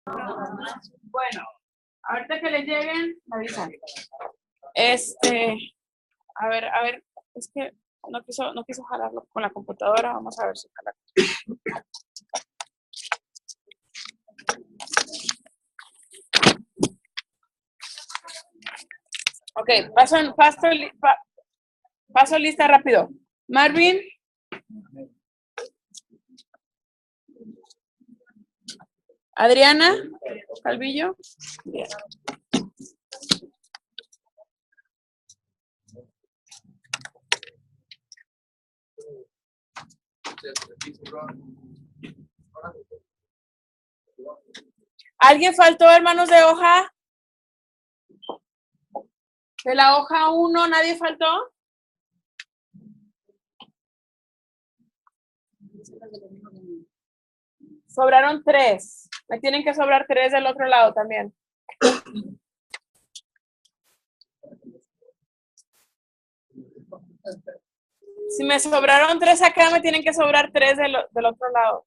Bueno, ahorita que les lleguen, me avisan. A ver, es que no quiso jalarlo con la computadora. Vamos a ver si jala. Ok, paso lista rápido. Marvin. Adriana Calvillo. Bien. ¿Alguien faltó, hermanos, de hoja? ¿De la hoja 1 nadie faltó? Sobraron 3. Me tienen que sobrar 3 del otro lado también. Si me sobraron 3 acá, me tienen que sobrar 3 del otro lado.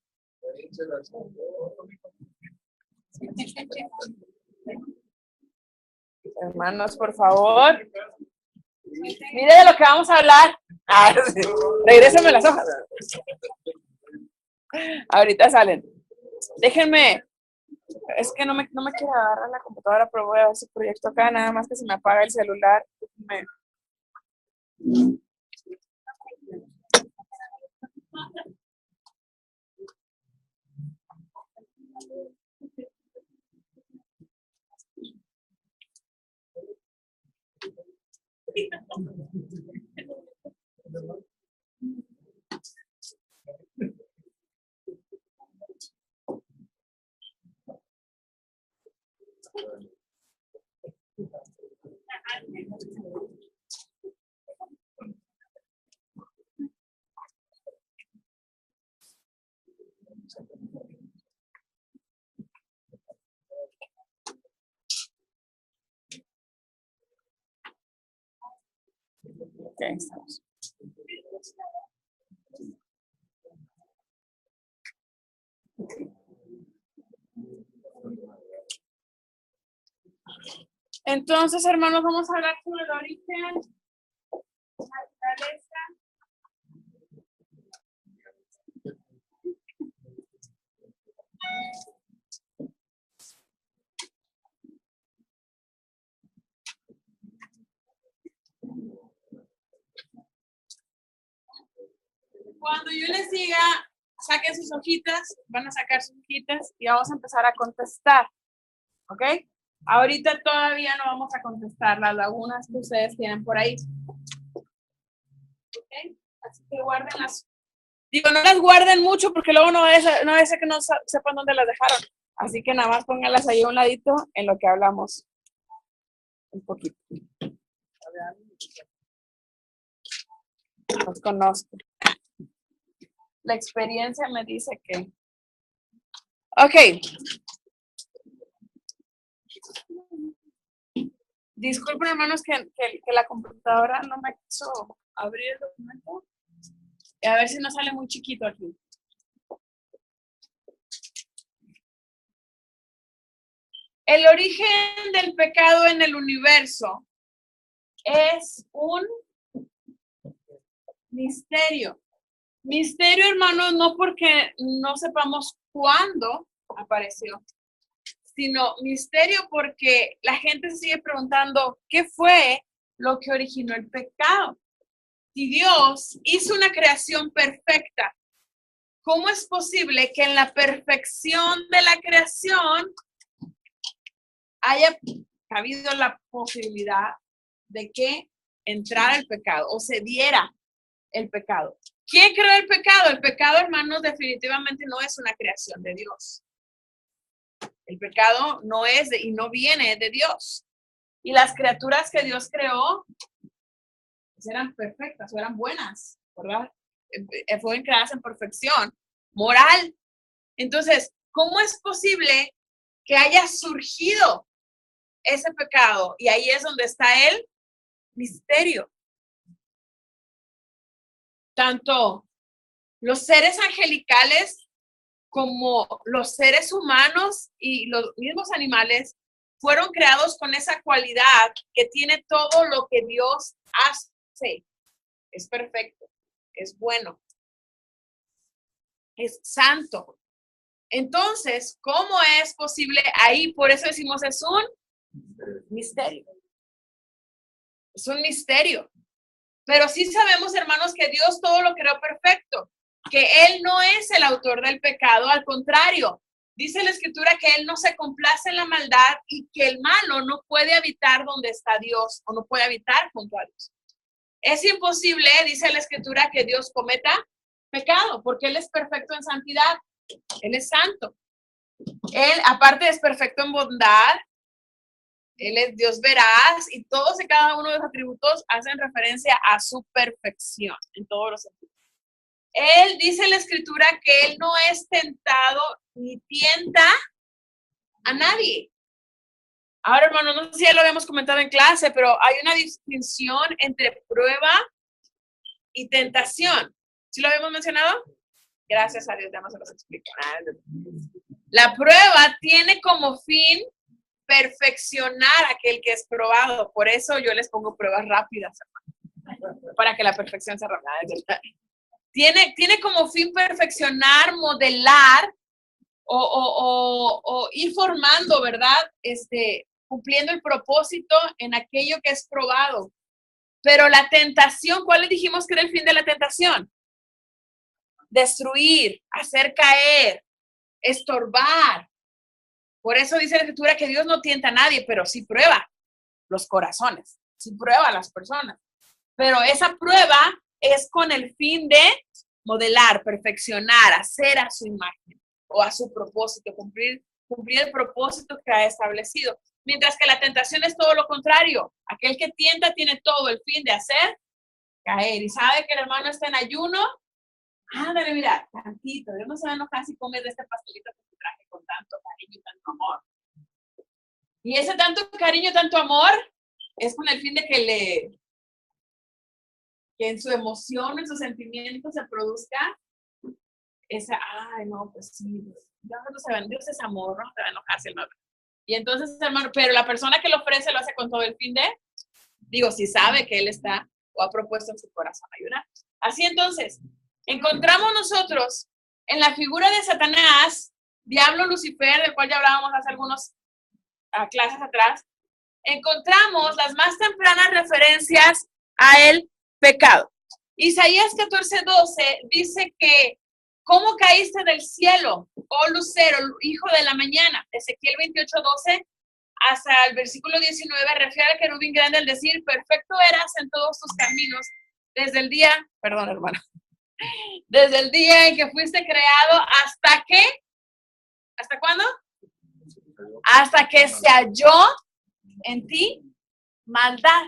Hermanos, por favor. Mire de lo que vamos a hablar. Sí. Regrésame las hojas. Ahorita salen. Déjenme. Es que no me quiero agarrar la computadora, pero voy a ver su proyecto acá, nada más que se me apaga el celular. Okay, estamos. Entonces, hermanos, vamos a hablar sobre el origen, naturaleza. Cuando yo les diga, saquen sus hojitas, van a sacar sus hojitas y vamos a empezar a contestar. ¿Ok? Ahorita todavía no vamos a contestar las lagunas que ustedes tienen por ahí. ¿Ok? Así que guárdenlas. Digo, no las guarden mucho porque luego no es que no sepan dónde las dejaron. Así que nada más pónganlas ahí a un ladito en lo que hablamos. Un poquito. Los conozco. La experiencia me dice que... Ok. Disculpen, hermanos, que la computadora no me quiso abrir el documento. A ver si no sale muy chiquito aquí. El origen del pecado en el universo es un misterio. Misterio, hermanos, no porque no sepamos cuándo apareció, sino misterio porque la gente se sigue preguntando qué fue lo que originó el pecado. Si Dios hizo una creación perfecta, ¿cómo es posible que en la perfección de la creación haya habido la posibilidad de que entrara el pecado o se diera el pecado? ¿Quién creó el pecado? El pecado, hermanos, definitivamente no es una creación de Dios. El pecado no es y no viene de Dios. Y las criaturas que Dios creó pues eran perfectas o eran buenas, ¿verdad? Fueron creadas en perfección moral. Entonces, ¿cómo es posible que haya surgido ese pecado? Y ahí es donde está el misterio. Tanto los seres angelicales como los seres humanos y los mismos animales fueron creados con esa cualidad que tiene todo lo que Dios hace. Es perfecto, es bueno, es santo. Entonces, ¿cómo es posible ahí? Por eso decimos, es un misterio. Es un misterio. Pero sí sabemos, hermanos, que Dios todo lo creó perfecto, que Él no es el autor del pecado, al contrario, dice la Escritura que Él no se complace en la maldad y que el malo no puede habitar donde está Dios o no puede habitar junto a Dios. Es imposible, dice la Escritura, que Dios cometa pecado, porque Él es perfecto en santidad, Él es santo. Él, aparte, es perfecto en bondad. Él es Dios veraz y todos y cada uno de los atributos hacen referencia a su perfección en todos los sentidos. Él dice en la Escritura que Él no es tentado ni tienta a nadie. Ahora, hermano, no sé si ya lo habíamos comentado en clase, pero hay una distinción entre prueba y tentación. ¿Sí lo habíamos mencionado? Gracias a Dios, ya no se los explico. La prueba tiene como fin perfeccionar a aquel que es probado. Por eso yo les pongo pruebas rápidas, hermano, para que la perfección se rápida. Tiene como fin perfeccionar, modelar o ir formando, ¿verdad? Cumpliendo el propósito en aquello que es probado. Pero la tentación, ¿cuál le dijimos que era el fin de la tentación? Destruir, hacer caer, estorbar. Por eso dice la Escritura que Dios no tienta a nadie, pero sí prueba los corazones, sí prueba a las personas. Pero esa prueba es con el fin de modelar, perfeccionar, hacer a su imagen o a su propósito, cumplir el propósito que ha establecido. Mientras que la tentación es todo lo contrario. Aquel que tienta tiene todo el fin de hacer caer. Y sabe que el hermano está en ayuno. Ándale, mira, tantito. Dios no se va a enojar si comes de este pastelito que te traje con tanto cariño y tanto amor. Y ese tanto cariño, tanto amor, es con el fin de que en su emoción, en sus sentimientos se produzca esa, ay, no, pues sí, Dios es amor, no te va a enojar si el no. Y entonces, hermano, pero la persona que lo ofrece lo hace con todo el fin de, si sabe que Él está o ha propuesto en su corazón ayudar. Así entonces, encontramos nosotros en la figura de Satanás, Diablo Lucifer, del cual ya hablábamos hace algunas clases atrás, encontramos las más tempranas referencias a el pecado. Isaías 14:12 dice que ¿cómo caíste del cielo, oh lucero, hijo de la mañana? Ezequiel 28:12 hasta el versículo 19 refiere al querubín grande al decir, perfecto eras en todos tus caminos desde el día, perdón hermano, desde el día en que fuiste creado hasta que, ¿hasta cuándo? Hasta que se halló en ti maldad.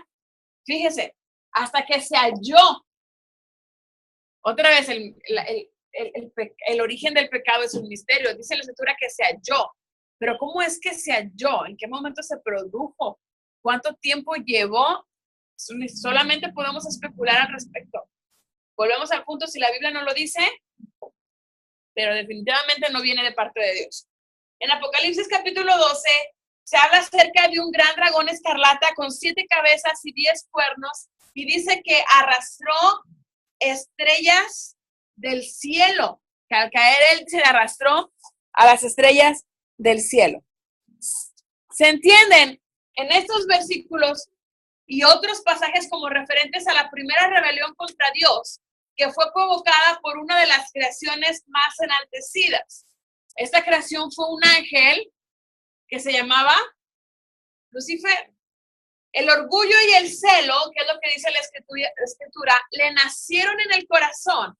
Fíjese, hasta que se halló. Otra vez, el origen del pecado es un misterio. Dice la Escritura que se halló. Pero ¿cómo es que se halló? ¿En qué momento se produjo? ¿Cuánto tiempo llevó? Solamente podemos especular al respecto. Volvemos al punto, si la Biblia no lo dice, pero definitivamente no viene de parte de Dios. En Apocalipsis capítulo 12 se habla acerca de un gran dragón escarlata con 7 cabezas y 10 cuernos y dice que arrastró estrellas del cielo, que al caer él se arrastró a las estrellas del cielo. ¿Se entienden? En estos versículos y otros pasajes como referentes a la primera rebelión contra Dios, que fue provocada por una de las creaciones más enaltecidas. Esta creación fue un ángel que se llamaba Lucifer. El orgullo y el celo, que es lo que dice la escritura, le nacieron en el corazón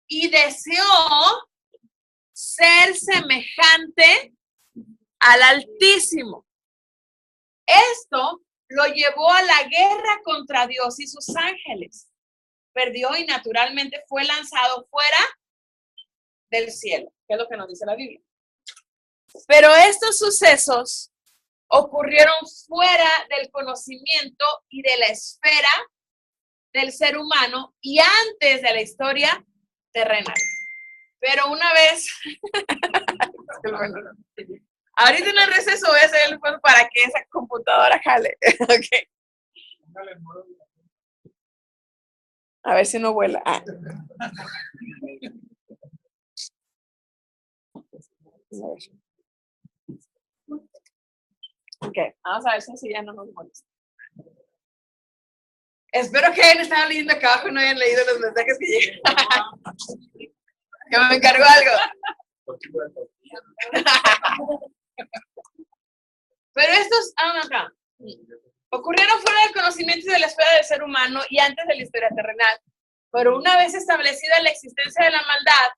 y deseó ser semejante al Altísimo. Esto lo llevó a la guerra contra Dios y sus ángeles. Perdió y naturalmente fue lanzado fuera del cielo, que es lo que nos dice la Biblia. Pero estos sucesos ocurrieron fuera del conocimiento y de la esfera del ser humano y antes de la historia terrenal. Pero una vez, ahorita en el receso voy a hacer el esfuerzo para que esa computadora jale. Okay. A ver si no vuela. Ah. Ok, vamos a ver si ya no nos molesta. Espero que hayan estado leyendo acá abajo y no hayan leído los mensajes que llegan. Que me encargó algo. Pero estos acá ocurrieron fuera del conocimiento y de la esfera del ser humano y antes de la historia terrenal. Pero una vez establecida la existencia de la maldad,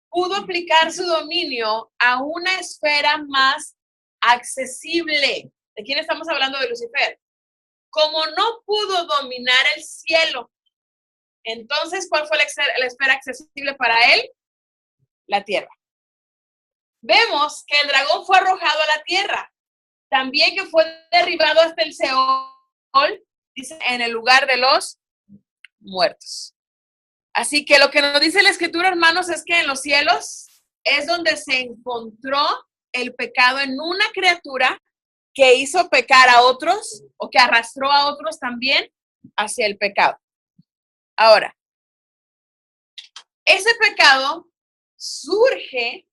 pudo aplicar su dominio a una esfera más accesible. ¿De quién estamos hablando? De Lucifer. Como no pudo dominar el cielo, entonces, ¿cuál fue la esfera accesible para él? La tierra. Vemos que el dragón fue arrojado a la tierra. También que fue derribado hasta el Seol, dice, en el lugar de los muertos. Así que lo que nos dice la Escritura, hermanos, es que en los cielos es donde se encontró el pecado en una criatura que hizo pecar a otros o que arrastró a otros también hacia el pecado. Ahora, ese pecado surge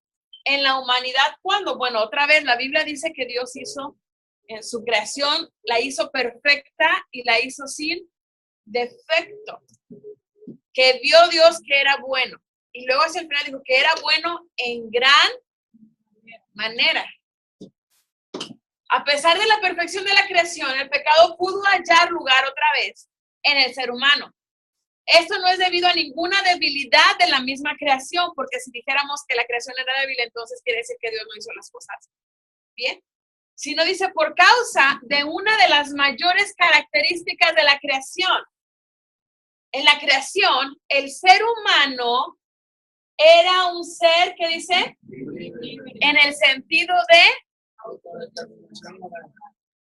en la humanidad cuando, bueno, otra vez la Biblia dice que Dios hizo en su creación, la hizo perfecta y la hizo sin defecto. Que vio Dios que era bueno. Y luego hacia el final dijo que era bueno en gran manera. A pesar de la perfección de la creación, el pecado pudo hallar lugar otra vez en el ser humano. Esto no es debido a ninguna debilidad de la misma creación, porque si dijéramos que la creación era débil, entonces quiere decir que Dios no hizo las cosas bien. Sino dice por causa de una de las mayores características de la creación. En la creación, el ser humano era un ser, ¿qué dice? En el sentido de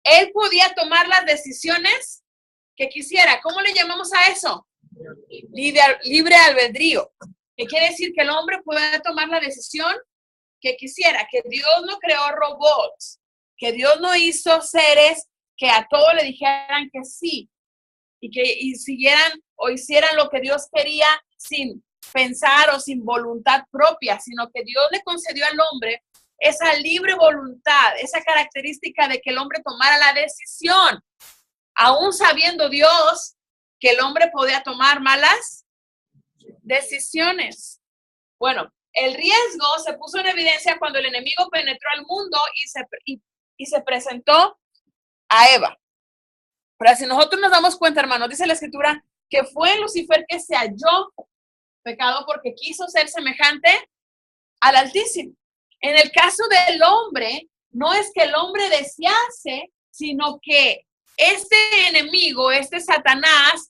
él podía tomar las decisiones que quisiera. ¿Cómo le llamamos a eso? Libre albedrío. ¿Qué quiere decir? Que el hombre puede tomar la decisión que quisiera, que Dios no creó robots, que Dios no hizo seres que a todo le dijeran que sí y siguieran o hicieran lo que Dios quería sin pensar o sin voluntad propia, sino que Dios le concedió al hombre esa libre voluntad, esa característica de que el hombre tomara la decisión, aún sabiendo Dios que el hombre podía tomar malas decisiones. Bueno, el riesgo se puso en evidencia cuando el enemigo penetró al mundo y se presentó a Eva. Pero si nosotros nos damos cuenta, hermanos, dice la Escritura que fue Lucifer que se halló pecado porque quiso ser semejante al Altísimo. En el caso del hombre, no es que el hombre desease, sino que este enemigo, este Satanás,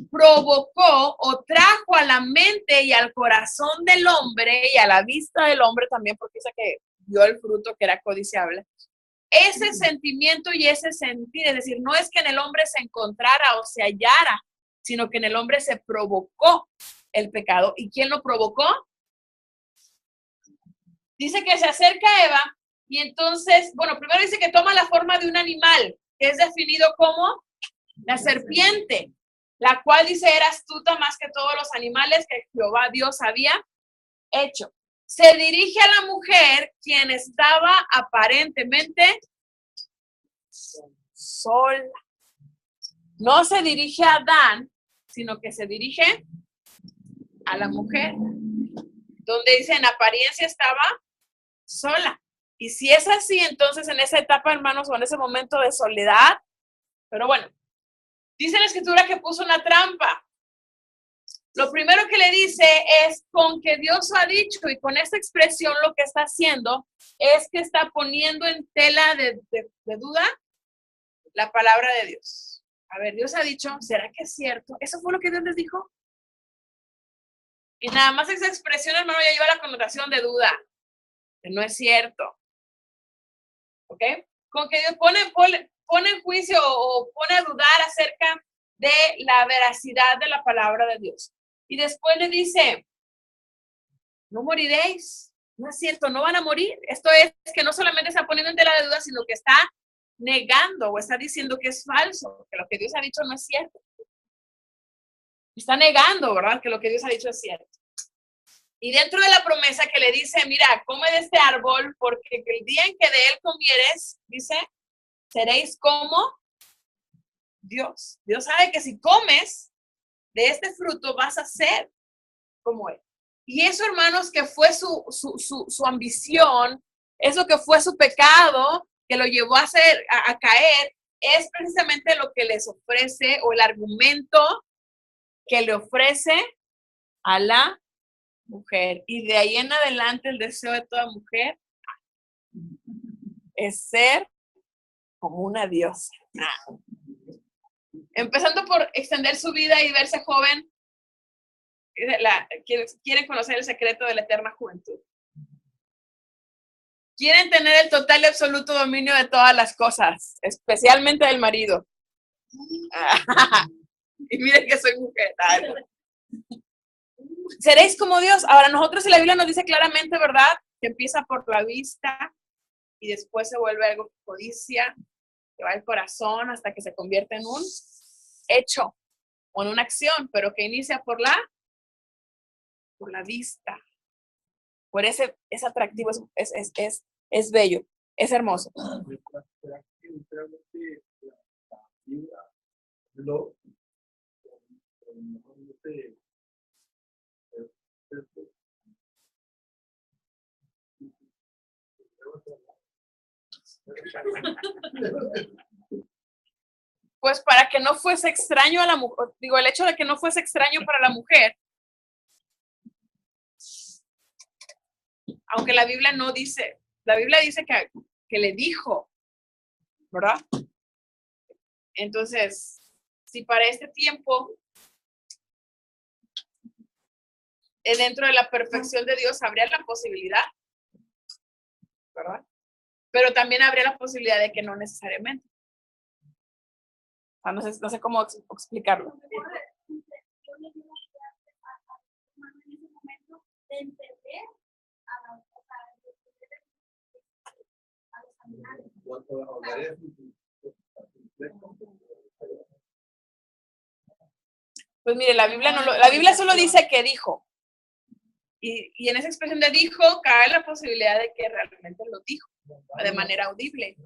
provocó o trajo a la mente y al corazón del hombre y a la vista del hombre también, porque dice que vio el fruto que era codiciable, ese sentimiento y ese sentir, es decir, no es que en el hombre se encontrara o se hallara, sino que en el hombre se provocó el pecado. ¿Y quién lo provocó? Dice que se acerca a Eva y entonces, bueno, primero dice que toma la forma de un animal, que es definido como la serpiente, la cual dice era astuta más que todos los animales que Jehová Dios había hecho. Se dirige a la mujer, quien estaba aparentemente sola. No se dirige a Adán, sino que se dirige a la mujer, donde dice en apariencia estaba sola. Y si es así, entonces en esa etapa, hermanos, o en ese momento de soledad, pero bueno, dice la Escritura que puso una trampa. Lo primero que le dice es con que Dios ha dicho, y con esta expresión lo que está haciendo es que está poniendo en tela de duda la palabra de Dios. A ver, Dios ha dicho, ¿será que es cierto? ¿Eso fue lo que Dios les dijo? Y nada más esa expresión, hermano, ya lleva la connotación de duda, que no es cierto. ¿Ok? Con que Dios pone en juicio o pone a dudar acerca de la veracidad de la palabra de Dios. Y después le dice, no moriréis. No es cierto, no van a morir. Esto es que no solamente está poniendo en tela de duda, sino que está negando o está diciendo que es falso, que lo que Dios ha dicho no es cierto. Está negando, ¿verdad? Que lo que Dios ha dicho es cierto. Y dentro de la promesa que le dice, mira, come de este árbol, porque el día en que de él comieres, dice, seréis como Dios. Dios sabe que si comes de este fruto vas a ser como él. Y eso, hermanos, que fue su ambición, eso que fue su pecado, que lo llevó a caer, es precisamente lo que les ofrece, o el argumento que le ofrece a la mujer. Y de ahí en adelante el deseo de toda mujer es ser como una diosa. Empezando por extender su vida y verse joven, quieren conocer el secreto de la eterna juventud. Quieren tener el total y absoluto dominio de todas las cosas, especialmente del marido. Y miren que soy mujer. Seréis como Dios. Ahora, nosotros en la Biblia nos dice claramente, ¿verdad? Que empieza por la vista y después se vuelve algo que codicia, que va al corazón hasta que se convierte en un hecho o en una acción, pero que inicia por la vista. Por es atractivo, es bello, es hermoso. Pues para que no fuese extraño a la mujer, digo, el hecho de que no fuese extraño para la mujer, aunque la Biblia no dice, la Biblia dice que le dijo, ¿verdad? Entonces, si para este tiempo, dentro de la perfección de Dios, habría la posibilidad, ¿verdad? Pero también habría la posibilidad de que no necesariamente. No sé cómo explicarlo. Pues mire, la Biblia solo dice que dijo. Y en esa expresión de dijo, cabe la posibilidad de que realmente lo dijo de manera audible.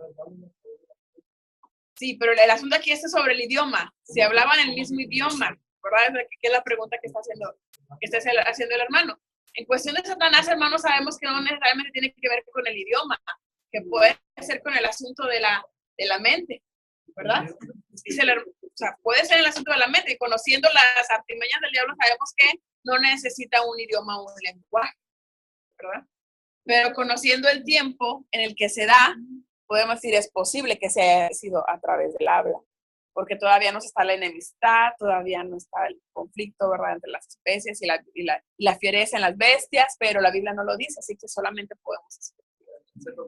Sí, pero el asunto aquí es sobre el idioma. Si hablaban el mismo idioma, ¿verdad? ¿Qué es la pregunta que está haciendo el hermano? En cuestión de Satanás, hermanos, sabemos que no necesariamente tiene que ver con el idioma, que puede ser con el asunto de la mente, ¿verdad? Dice o sea, puede ser el asunto de la mente, y conociendo las artimañas del diablo sabemos que no necesita un idioma o un lenguaje, ¿verdad? Pero conociendo el tiempo en el que se da, podemos decir, es posible que se haya sido a través del habla, porque todavía no está la enemistad, todavía no está el conflicto, ¿verdad?, entre las especies y la fiereza en las bestias, pero la Biblia no lo dice, así que solamente podemos decir.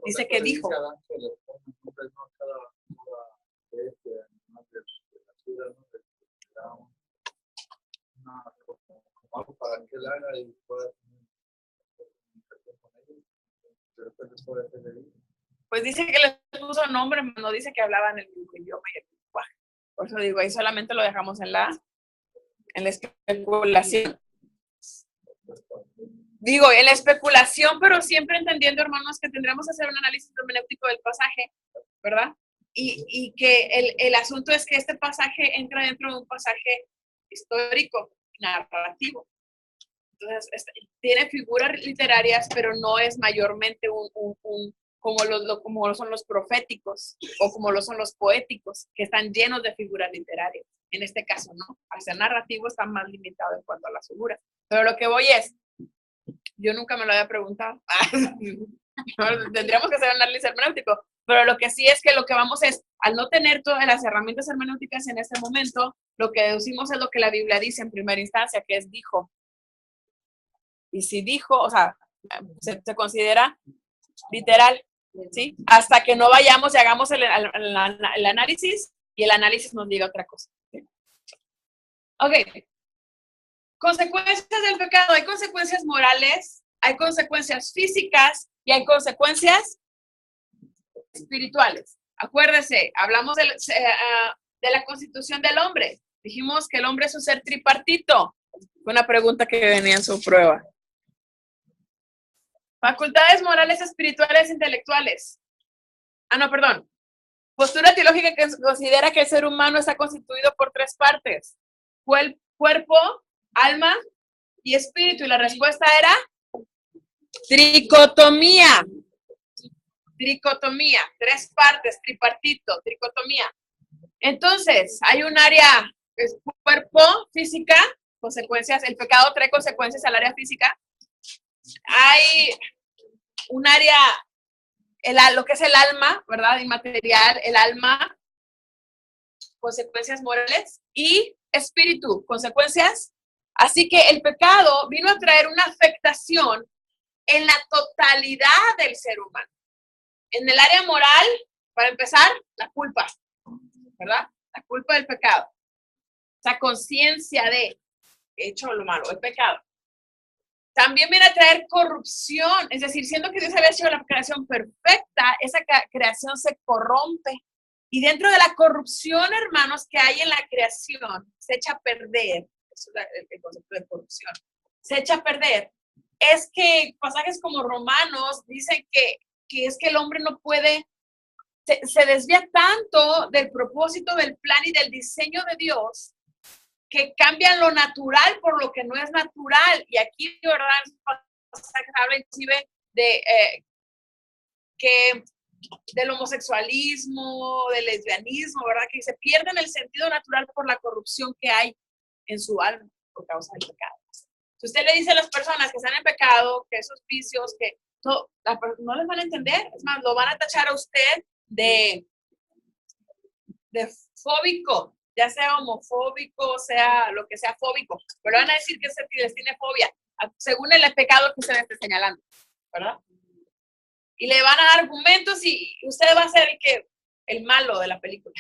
Dice que dijo. Para que él haga y pueda pues dice que les puso nombre, no dice que hablaban el mismo idioma y el lenguaje. Por eso digo, ahí solamente lo dejamos en la especulación. Digo, en la especulación, pero siempre entendiendo, hermanos, que tendremos que hacer un análisis hermenéutico del pasaje, ¿verdad? Y que el asunto es que este pasaje entra dentro de un pasaje histórico, narrativo. Entonces, tiene figuras literarias, pero no es mayormente como lo son los proféticos o como lo son los poéticos, que están llenos de figuras literarias. En este caso, no. Al ser narrativo está más limitado en cuanto a las figuras. Pero lo que voy es, yo nunca me lo había preguntado. Tendríamos que hacer un análisis hermenéutico. Pero lo que sí es que lo que vamos es, al no tener todas las herramientas hermenéuticas en este momento, lo que deducimos es lo que la Biblia dice en primera instancia, que es dijo. Y si dijo, o sea, se considera literal, ¿sí? Hasta que no vayamos y hagamos el análisis y el análisis nos diga otra cosa. ¿Sí? Ok. Consecuencias del pecado. Hay consecuencias morales hay consecuencias físicas y hay consecuencias espirituales. Acuérdese, hablamos de la constitución del hombre. Dijimos que el hombre es un ser tripartito. Fue una pregunta que venía en su prueba. Facultades morales, espirituales, intelectuales. No, perdón. Postura teológica que considera que el ser humano está constituido por 3 partes. Cuerpo, alma y espíritu. Y la respuesta era tricotomía. Tricotomía. 3 partes, tripartito, tricotomía. Entonces, hay un área, es cuerpo, física, consecuencias. El pecado trae consecuencias al área física. Hay un área, lo que es el alma, ¿verdad? Inmaterial, el alma, consecuencias morales, y espíritu, consecuencias. Así que el pecado vino a traer una afectación en la totalidad del ser humano. En el área moral, para empezar, la culpa, ¿verdad? La culpa del pecado. Esa conciencia de hecho lo malo, el pecado. También viene a traer corrupción, es decir, siendo que Dios había hecho la creación perfecta, esa creación se corrompe. Y dentro de la corrupción, hermanos, que hay en la creación, se echa a perder, eso es el concepto de corrupción, se echa a perder. Es que pasajes como Romanos dicen que es que el hombre no puede, se desvía tanto del propósito, del plan y del diseño de Dios, que cambian lo natural por lo que no es natural. Y aquí, ¿verdad? Habla inclusive del homosexualismo, del lesbianismo, ¿verdad? Que se pierden el sentido natural por la corrupción que hay en su alma por causa del pecado. Si usted le dice a las personas que están en pecado, que esos vicios, que no les van a entender, es más, lo van a tachar a usted de fóbico, ya sea homofóbico, sea lo que sea fóbico, pero van a decir que les tiene fobia, según el pecado que usted esté señalando, ¿verdad? Y le van a dar argumentos y usted va a ser el malo de la película.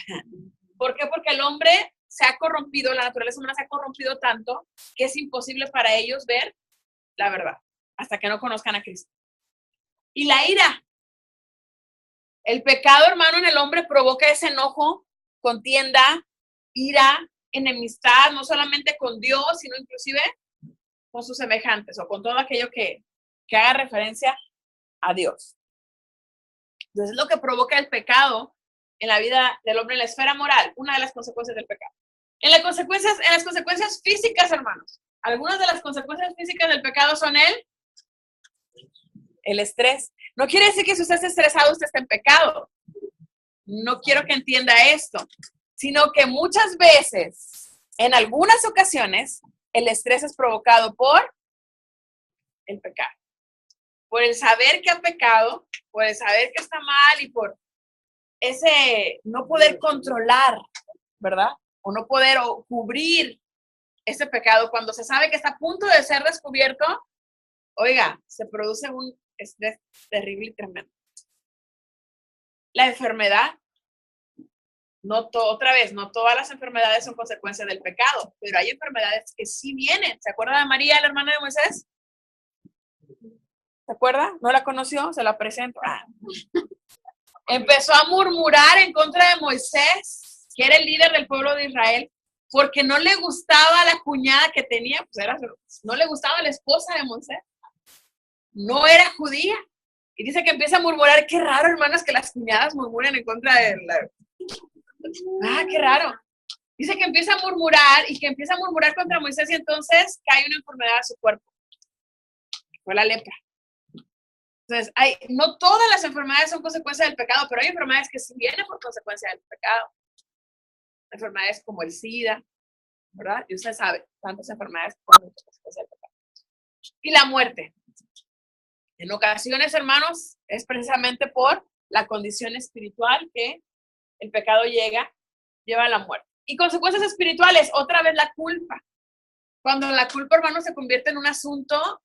¿Por qué? Porque el hombre se ha corrompido, la naturaleza humana se ha corrompido tanto que es imposible para ellos ver la verdad, hasta que no conozcan a Cristo. Y la ira. El pecado, hermano, en el hombre provoca ese enojo, contienda, ira, enemistad, no solamente con Dios, sino inclusive con sus semejantes o con todo aquello que haga referencia a Dios. Entonces, es lo que provoca el pecado en la vida del hombre, en la esfera moral, una de las consecuencias del pecado. En las consecuencias físicas, hermanos, algunas de las consecuencias físicas del pecado son el estrés. No quiere decir que si usted está estresado, usted está en pecado. No quiero que entienda esto, sino que muchas veces, en algunas ocasiones, el estrés es provocado por el pecado. Por el saber que ha pecado, por el saber que está mal y por ese no poder controlar, ¿verdad? O no poder cubrir ese pecado. Cuando se sabe que está a punto de ser descubierto, oiga, se produce un estrés terrible y tremendo. La enfermedad, no todas las enfermedades son consecuencia del pecado, pero hay enfermedades que sí vienen. ¿Se acuerda de María, la hermana de Moisés? ¿Se acuerda? ¿No la conoció? Se la presento. Empezó a murmurar en contra de Moisés, que era el líder del pueblo de Israel, porque no le gustaba la cuñada que tenía, no le gustaba la esposa de Moisés. No era judía. Y dice que empieza a murmurar. Qué raro, hermanas, que las cuñadas murmuren en contra de la... qué raro. Dice que empieza a murmurar y que empieza a murmurar contra Moisés y entonces cae una enfermedad a su cuerpo. Fue la lepra. Entonces, no todas las enfermedades son consecuencia del pecado, pero hay enfermedades que sí vienen por consecuencia del pecado. Enfermedades como el SIDA, ¿verdad? Y usted sabe, tantas enfermedades por consecuencia del pecado. Y la muerte. En ocasiones, hermanos, es precisamente por la condición espiritual que el pecado lleva a la muerte. Y consecuencias espirituales, otra vez la culpa. Cuando la culpa, hermano, se convierte en un asunto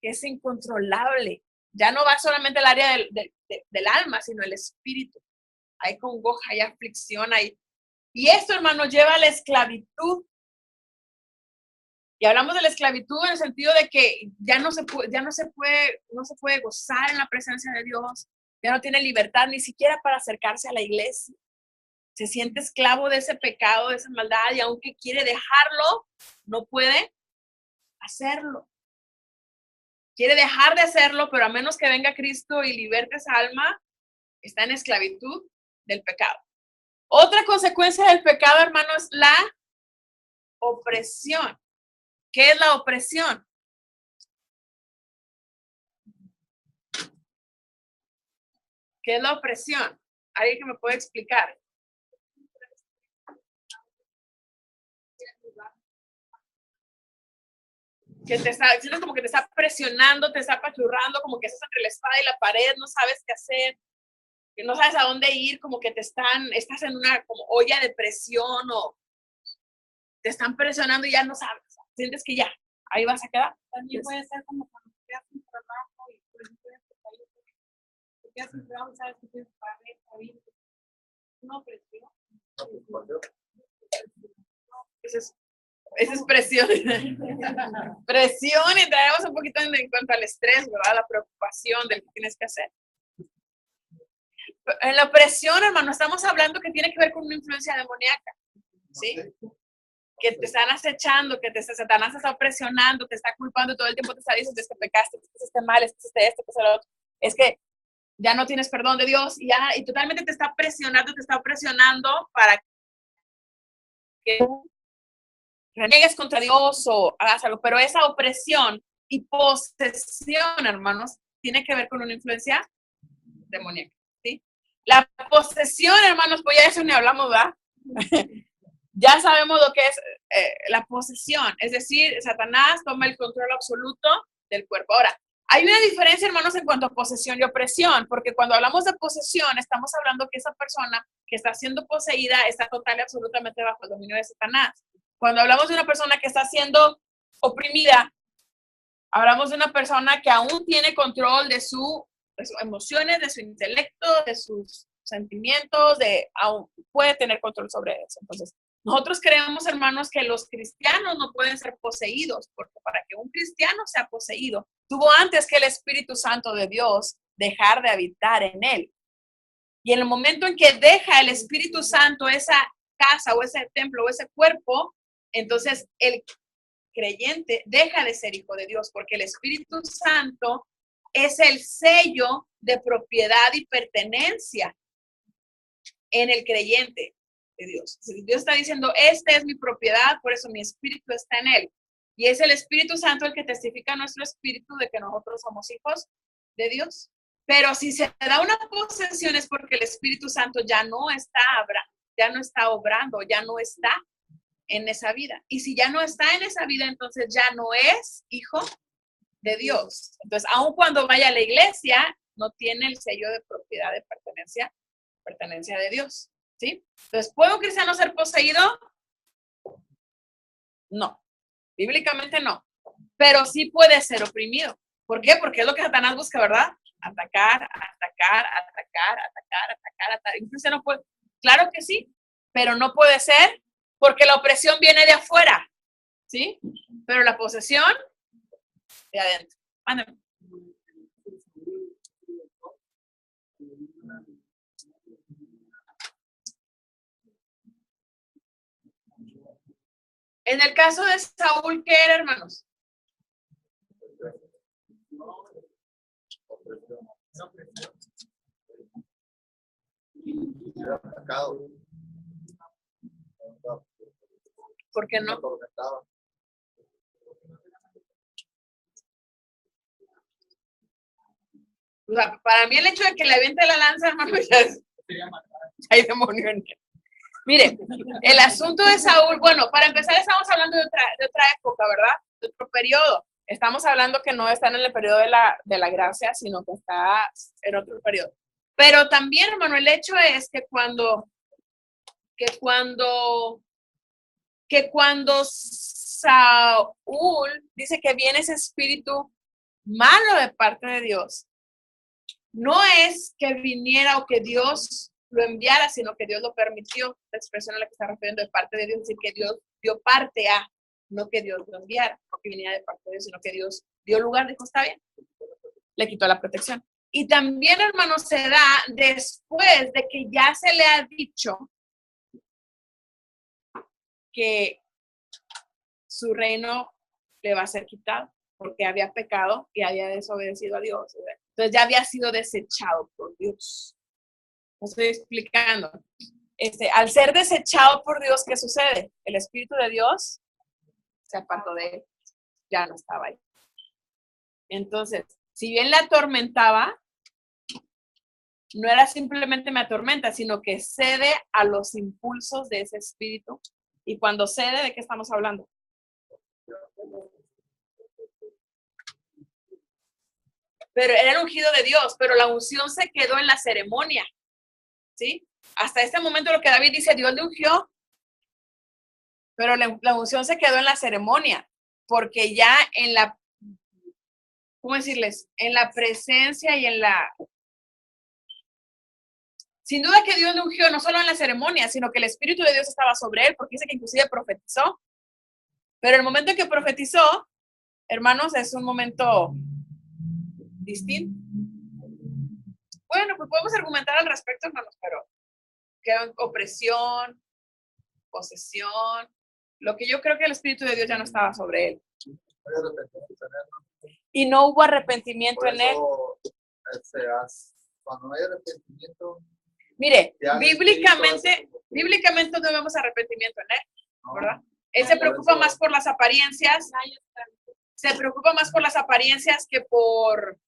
que es incontrolable. Ya no va solamente al área del alma, sino el espíritu. Hay congoja, hay aflicción, y esto, hermano, lleva a la esclavitud. Y hablamos de la esclavitud en el sentido de que ya no se puede gozar en la presencia de Dios, ya no tiene libertad ni siquiera para acercarse a la iglesia. Se siente esclavo de ese pecado, de esa maldad, y aunque quiere dejarlo, no puede hacerlo. Quiere dejar de hacerlo, pero a menos que venga Cristo y liberte esa alma, está en esclavitud del pecado. Otra consecuencia del pecado, hermano, es la opresión. ¿Qué es la opresión? ¿Qué es la opresión? ¿Alguien que me puede explicar? Que sientes como que te está presionando, te está apachurrando, como que estás entre la espada y la pared, no sabes qué hacer, que no sabes a dónde ir, como que estás en una como olla de presión o te están presionando y ya no sabes, sientes que ya, ahí vas a quedar. También puede ser como cuando te haces un trabajo y por ejemplo te haces un trabajo y sabes que tienes que pagar una opresión. Esa es presión. Presión, y traemos un poquito en cuanto al estrés, ¿verdad? La preocupación de lo que tienes que hacer. En la presión, hermano, estamos hablando que tiene que ver con una influencia demoníaca, ¿sí? Que te están acechando, que Satanás te está presionando, te está culpando, todo el tiempo te está diciendo, es que pecaste, es que hiciste mal, es que hiciste esto, que es lo otro. Es que ya no tienes perdón de Dios y totalmente te está presionando para que reniegues contra Dios o hagas algo, pero esa opresión y posesión, hermanos, tiene que ver con una influencia demoníaca, ¿sí? La posesión, hermanos, pues ya eso ni hablamos, ¿verdad? Ya sabemos lo que es la posesión, es decir, Satanás toma el control absoluto del cuerpo. Ahora, hay una diferencia, hermanos, en cuanto a posesión y opresión, porque cuando hablamos de posesión, estamos hablando que esa persona que está siendo poseída está total y absolutamente bajo el dominio de Satanás. Cuando hablamos de una persona que está siendo oprimida, hablamos de una persona que aún tiene control de sus emociones, de su intelecto, de sus sentimientos, aún puede tener control sobre eso. Entonces, nosotros creemos, hermanos, que los cristianos no pueden ser poseídos, porque para que un cristiano sea poseído, tuvo antes que el Espíritu Santo de Dios dejar de habitar en él. Y en el momento en que deja el Espíritu Santo esa casa o ese templo o ese cuerpo, entonces el creyente deja de ser hijo de Dios, porque el Espíritu Santo es el sello de propiedad y pertenencia en el creyente de Dios. Dios está diciendo, esta es mi propiedad, por eso mi espíritu está en él. Y es el Espíritu Santo el que testifica a nuestro espíritu de que nosotros somos hijos de Dios. Pero si se da una posesión es porque el Espíritu Santo ya no está obrando, ya no está en esa vida. Y si ya no está en esa vida, entonces ya no es hijo de Dios. Entonces, aun cuando vaya a la iglesia, no tiene el sello de propiedad de pertenencia de Dios. ¿Sí? Entonces, ¿puede un cristiano ser poseído? No. Bíblicamente no. Pero sí puede ser oprimido. ¿Por qué? Porque es lo que Satanás busca, ¿verdad? Atacar. Incluso no puede. Claro que sí, pero no puede ser porque la opresión viene de afuera. ¿Sí? Pero la posesión de adentro. Mándame. En el caso de Saúl, ¿qué era, hermanos? ¿Por qué no? O sea, para mí el hecho de que le aviente la lanza, hermano, ya es, hay demonio en él. Mire, el asunto de Saúl, bueno, para empezar estamos hablando de otra época, ¿verdad? De otro periodo. Estamos hablando que no está en el periodo de la gracia, sino que está en otro periodo. Pero también, hermano, el hecho es que cuando Saúl dice que viene ese espíritu malo de parte de Dios, no es que viniera o que Dios lo enviara, sino que Dios lo permitió. La expresión a la que está refiriendo de parte de Dios, es decir, que Dios dio parte a. No que Dios lo enviara, porque venía de parte de Dios, sino que Dios dio lugar, dijo, está bien. Le quitó la protección. Y también, hermanos, se da después de que ya se le ha dicho que su reino le va a ser quitado, porque había pecado y había desobedecido a Dios. Entonces ya había sido desechado por Dios. Lo estoy explicando. Al ser desechado por Dios, ¿qué sucede? El Espíritu de Dios se apartó de él, ya no estaba ahí. Entonces, si bien la atormentaba, no era simplemente me atormenta, sino que cede a los impulsos de ese espíritu. Y cuando cede, ¿de qué estamos hablando? Pero era el ungido de Dios, pero la unción se quedó en la ceremonia, ¿sí? Hasta este momento lo que David dice, Dios le ungió, pero la unción se quedó en la ceremonia, porque ya en la, ¿cómo decirles? En la presencia y en la... Sin duda que Dios le ungió no solo en la ceremonia, sino que el Espíritu de Dios estaba sobre él, porque dice que inclusive profetizó. Pero el momento en que profetizó, hermanos, es un momento distinto. Bueno, pues podemos argumentar al respecto, hermanos, pero que opresión, posesión, lo que yo creo que el Espíritu de Dios ya no estaba sobre él. Y no hubo arrepentimiento en él. Cuando no hay arrepentimiento. Mire, bíblicamente no vemos arrepentimiento en él, ¿verdad? Él se preocupa más por las apariencias, que por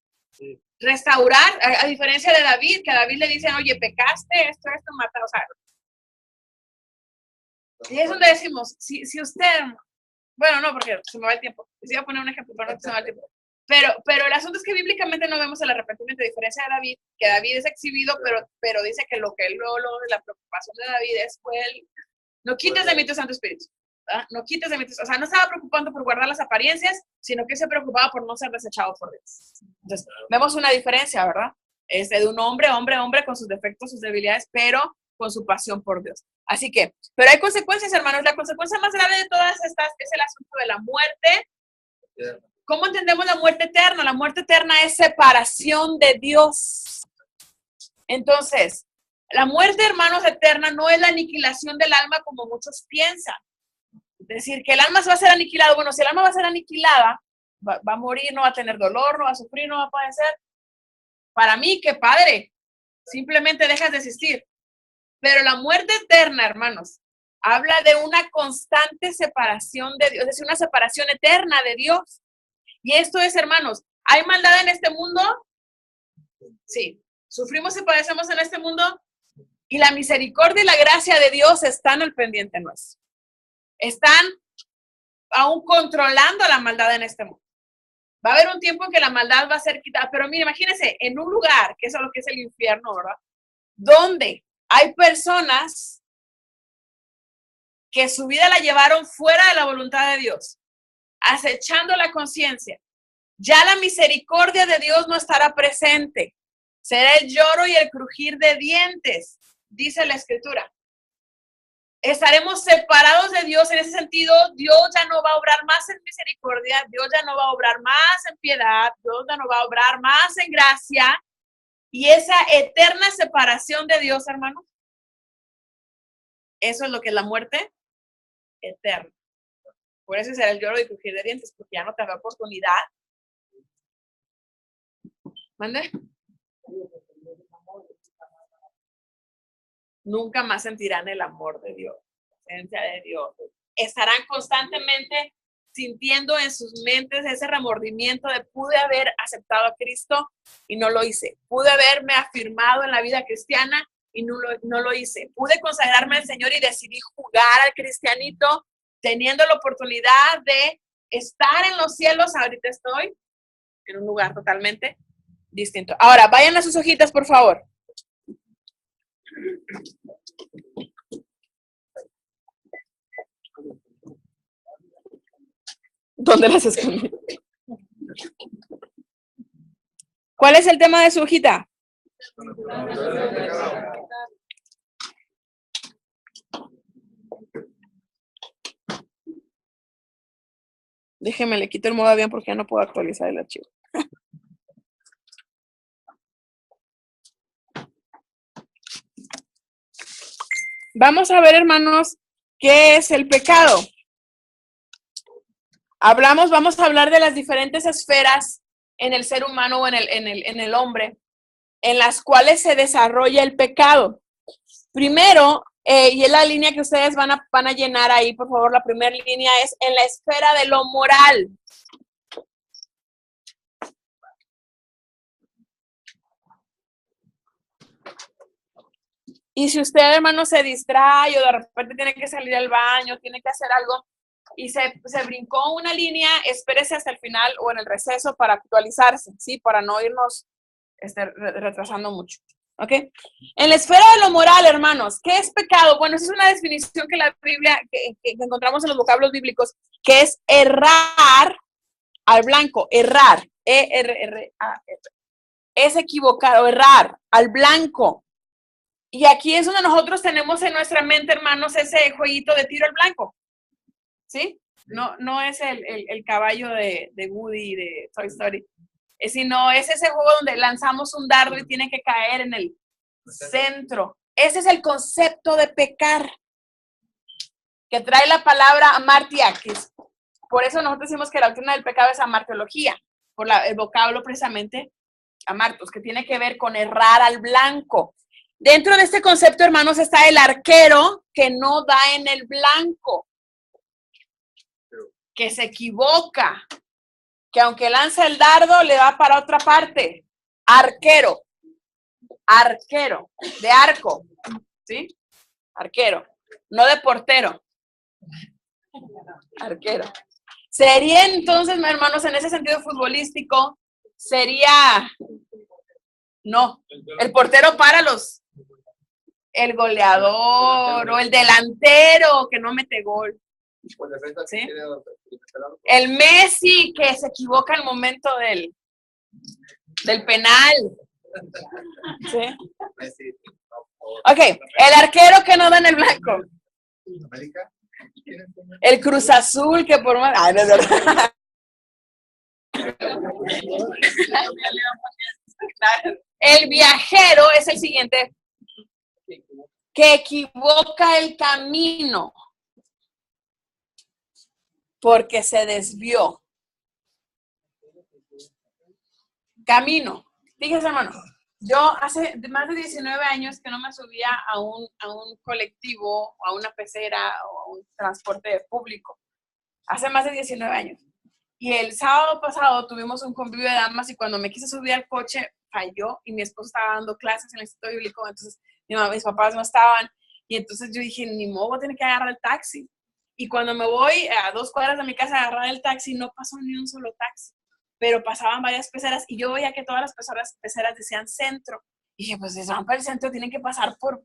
restaurar, a diferencia de David, que a David le dicen, oye, pecaste, esto, mata, o sea. Y es donde decimos, si usted, bueno, no, porque se me va el tiempo, les iba a poner un ejemplo, pero no se me va el tiempo. Pero el asunto es que bíblicamente no vemos el arrepentimiento, a diferencia de David, que David es exhibido, pero dice que lo que él la preocupación de David es, no quites de mí tu Santo Espíritu, ¿verdad? No quites de mí o sea, no estaba preocupando por guardar las apariencias, sino que se preocupaba por no ser desechado por Dios. Entonces, vemos una diferencia, ¿verdad? De un hombre con sus defectos, sus debilidades, pero con su pasión por Dios. Así que, pero hay consecuencias, hermanos. La consecuencia más grave de todas estas es el asunto de la muerte. ¿Cómo entendemos la muerte eterna? La muerte eterna es separación de Dios. Entonces, la muerte, hermanos, eterna no es la aniquilación del alma como muchos piensan. Es decir, que el alma se va a ser aniquilada. Bueno, si el alma va a ser aniquilada, va a morir, no va a tener dolor, no va a sufrir, no va a padecer. Para mí, qué padre. Simplemente dejas de existir. Pero la muerte eterna, hermanos, habla de una constante separación de Dios, es decir, una separación eterna de Dios. Y esto es, hermanos, ¿hay maldad en este mundo? Sí. ¿Sufrimos y padecemos en este mundo? Y la misericordia y la gracia de Dios están al pendiente nuestro. Están aún controlando la maldad en este mundo. Va a haber un tiempo en que la maldad va a ser quitada. Pero mire, imagínense, en un lugar, que es lo que es el infierno, ¿verdad? Donde hay personas que su vida la llevaron fuera de la voluntad de Dios, acechando la conciencia. Ya la misericordia de Dios no estará presente. Será el lloro y el crujir de dientes, dice la Escritura. Estaremos separados de Dios en ese sentido. Dios ya no va a obrar más en misericordia, Dios ya no va a obrar más en piedad, Dios ya no va a obrar más en gracia. Y esa eterna separación de Dios, hermanos, eso es lo que es la muerte eterna. Por eso será el lloro y crujir de dientes, porque ya no te da oportunidad. ¿Mande? Nunca más sentirán el amor de Dios, la presencia de Dios. Estarán constantemente sintiendo en sus mentes ese remordimiento de pude haber aceptado a Cristo y no lo hice. Pude haberme afirmado en la vida cristiana y no lo hice. Pude consagrarme al Señor y decidí jugar al cristianito teniendo la oportunidad de estar en los cielos. Ahorita estoy en un lugar totalmente distinto. Ahora, vayan a sus hojitas, por favor. ¿Dónde las escondí? ¿Cuál es el tema de su hojita? Déjeme, le quito el modo avión porque ya no puedo actualizar el archivo. Vamos a ver, hermanos, ¿qué es el pecado? Vamos a hablar de las diferentes esferas en el ser humano o en el hombre, en las cuales se desarrolla el pecado. Primero, y es la línea que ustedes van a llenar ahí, por favor, la primera línea es en la esfera de lo moral. Y si usted, hermano, se distrae o de repente tiene que salir al baño, tiene que hacer algo y se brincó una línea, espérese hasta el final o en el receso para actualizarse, ¿sí? Para no irnos retrasando mucho, ¿ok? En la esfera de lo moral, hermanos, ¿qué es pecado? Bueno, esa es una definición que la Biblia, que encontramos en los vocablos bíblicos, que es errar al blanco, errar, E-R-R-A-R. Es equivocado, errar al blanco. Y aquí es donde nosotros tenemos en nuestra mente, hermanos, ese jueguito de tiro al blanco, ¿sí? No es el caballo de Woody de Toy Story, sino es ese juego donde lanzamos un dardo y tiene que caer en el centro. Ese es el concepto de pecar que trae la palabra amartiakis. Por eso nosotros decimos que la doctrina del pecado es amarteología, por el vocablo precisamente amartos, que tiene que ver con errar al blanco. Dentro de este concepto, hermanos, está el arquero que no da en el blanco, que se equivoca, que aunque lanza el dardo, le va para otra parte. Arquero, de arco, ¿sí? Arquero, no de portero. Arquero. Sería entonces, hermanos, en ese sentido futbolístico, sería, no, el portero para el goleador o el delantero que no mete gol. ¿Sí? El Messi que se equivoca al momento del penal. ¿Sí? Ok, el arquero que no da en el blanco. El Cruz Azul que por más... Ay, no es verdad. El viajero es el siguiente, que equivoca el camino porque se desvió. Camino. Fíjese, hermano, yo hace más de 19 años que no me subía a un colectivo, a una pecera o a un transporte público. Hace más de 19 años. Y el sábado pasado tuvimos un convivio de damas y cuando me quise subir al coche falló y mi esposo estaba dando clases en el Instituto Bíblico, entonces mis papás no estaban y entonces yo dije, ni modo, voy a tener que agarrar el taxi. Y cuando me voy a 2 cuadras de mi casa a agarrar el taxi, no pasó ni un solo taxi, pero pasaban varias peceras y yo veía que todas las peceras decían centro. Y dije, pues si van para el centro tienen que pasar por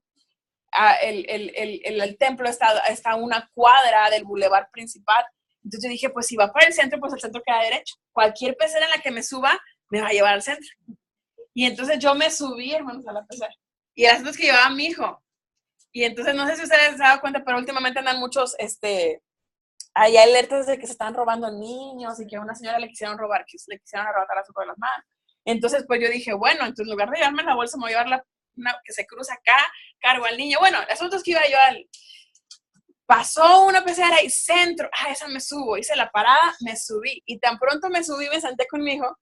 el templo, está a una cuadra del bulevar principal. Entonces yo dije, pues si va para el centro, pues el centro queda derecho. Cualquier pecera en la que me suba me va a llevar al centro. Y entonces yo me subí, hermanos, a la pecera. Y las dos que llevaba mi hijo. Y entonces no sé si ustedes se han dado cuenta, pero últimamente andan muchos, hay alertas de que se están robando niños y que a una señora le quisieron robar, que le quisieron arrebatar a su de las manos. Entonces pues yo dije, bueno, entonces en lugar de llevarme la bolsa, me voy a llevar una que se cruza acá, cargo al niño. Bueno, el asunto es que iba yo pasó una pecera y centro, esa me subo, hice la parada, me subí y tan pronto me subí, me senté con mi hijo,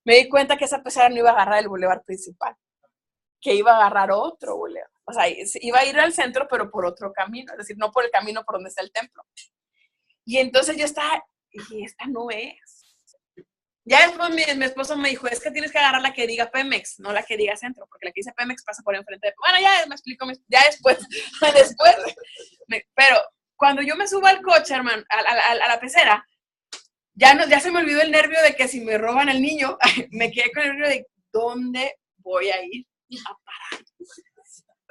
me di cuenta que esa pecera no iba a agarrar el bulevar principal, que iba a agarrar otro bulevar, o sea, iba a ir al centro pero por otro camino, es decir, no por el camino por donde está el templo. Y entonces yo estaba, y esta no es. Ya después mi esposo me dijo, es que tienes que agarrar la que diga Pemex, no la que diga centro, porque la que dice Pemex pasa por enfrente. Bueno, ya me explico, ya después, pero cuando yo me subo al coche, hermano, a la pecera, ya se me olvidó el nervio de que si me roban al niño, me quedé con el nervio de ¿dónde voy a ir a parar?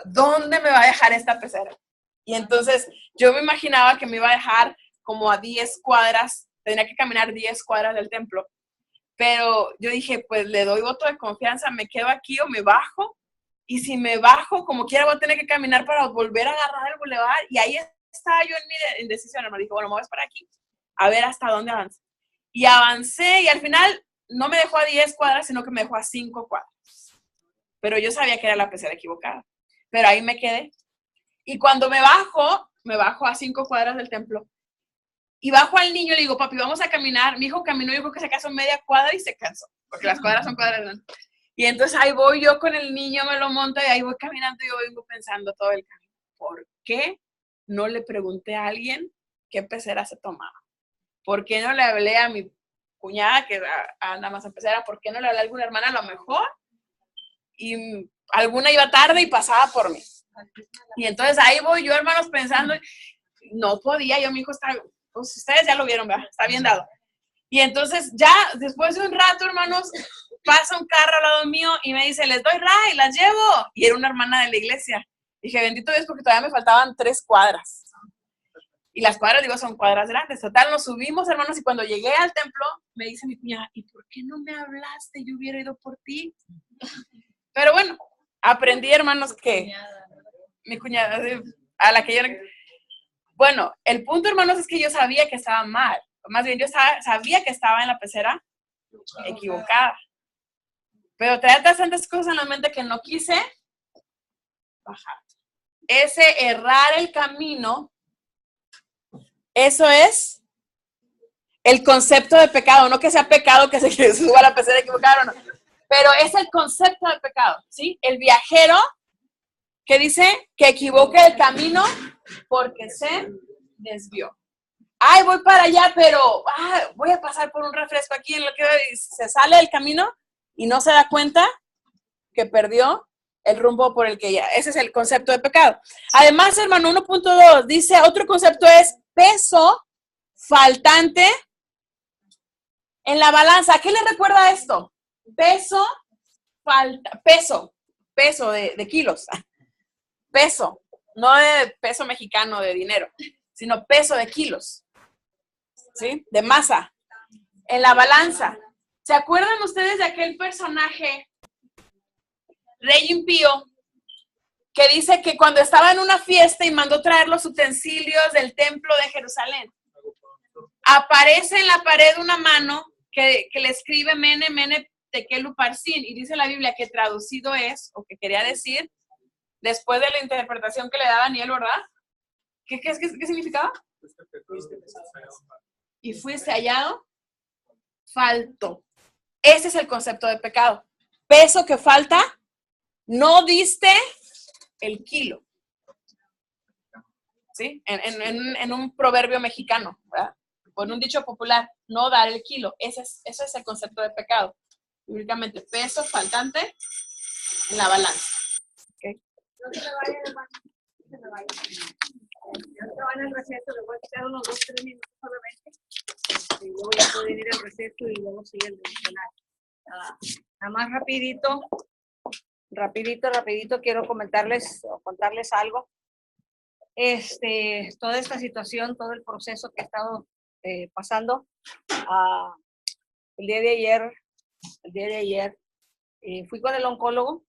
¿Dónde me va a dejar esta pecera? Y entonces yo me imaginaba que me iba a dejar como a 10 cuadras, tenía que caminar 10 cuadras del templo. Pero yo dije, pues le doy voto de confianza, me quedo aquí o me bajo. Y si me bajo, como quiera, voy a tener que caminar para volver a agarrar el bulevar. Y ahí estaba yo en mi indecisión. Me dijo, bueno, me voy para aquí, a ver hasta dónde avanza. Y avancé y al final no me dejó a 10 cuadras, sino que me dejó a 5 cuadras. Pero yo sabía que era la pecera equivocada. Pero ahí me quedé. Y cuando me bajo a 5 cuadras del templo. Y bajo al niño y le digo, papi, vamos a caminar. Mi hijo caminó, yo creo que se casó media cuadra y se cansó. Porque las cuadras son cuadras grandes. Y entonces ahí voy yo con el niño, me lo monto y ahí voy caminando y yo vengo pensando todo el camino. ¿Por qué no le pregunté a alguien qué pecera se tomaba? ¿Por qué no le hablé a mi cuñada, que anda más en pecera? ¿Por qué no le hablé a alguna hermana a lo mejor? Y alguna iba tarde y pasaba por mí. Y entonces ahí voy yo, hermanos, pensando, no podía, yo mi hijo está, pues ustedes ya lo vieron, ¿verdad? Está bien dado. Y entonces ya, después de un rato, hermanos, pasa un carro al lado mío y me dice, les doy ray, las llevo. Y era una hermana de la iglesia. Dije, bendito Dios, porque todavía me faltaban 3 cuadras. Y las cuadras, digo, son cuadras grandes. Total, nos subimos, hermanos, y cuando llegué al templo, me dice mi cuñada, ¿y por qué no me hablaste? Yo hubiera ido por ti. Pero bueno, aprendí, hermanos, que mi cuñada, a la que yo... Bueno, el punto, hermanos, es que yo sabía que estaba mal. Más bien, yo sabía que estaba en la pecera equivocada. Pero traía tantas cosas en la mente que no quise bajar. Ese errar el camino, eso es el concepto de pecado. No que sea pecado que se suba a la pecera equivocada, no. Pero es el concepto de pecado, ¿sí? El viajero que dice que equivoca el camino porque se desvió. Ay, voy para allá, pero voy a pasar por un refresco aquí en lo que se sale del camino y no se da cuenta que perdió el rumbo por el que ya. Ese es el concepto de pecado. Además, hermano, 1.2 dice, otro concepto es peso faltante en la balanza. ¿A qué le recuerda esto? Peso de kilos. Peso, no de peso mexicano de dinero, sino peso de kilos. ¿Sí? De masa. En la balanza. ¿Se acuerdan ustedes de aquel personaje, Rey Impío, que dice que cuando estaba en una fiesta y mandó traer los utensilios del templo de Jerusalén, aparece en la pared una mano que le escribe Mene, Mene, Tekel Uparsin, y dice la Biblia que traducido es, o que quería decir, después de la interpretación que le da Daniel, ¿verdad? ¿Qué significaba? Y fuiste hallado falto. Ese es el concepto de pecado. Peso que falta, no diste el kilo. ¿Sí? En un proverbio mexicano, ¿verdad? O en un dicho popular, no dar el kilo. Ese es el concepto de pecado. Bíblicamente, peso faltante en la balanza. ¿Okay? No se me vaya, hermano. No se me vaya. Yo estaba en el receso, le voy a quitar unos 2-3 minutos solamente. Y luego ya pueden ir al receso y luego sigue el devocional. Nada más rapidito quiero contarles algo. Toda esta situación, todo el proceso que he estado pasando. El día de ayer fui con el oncólogo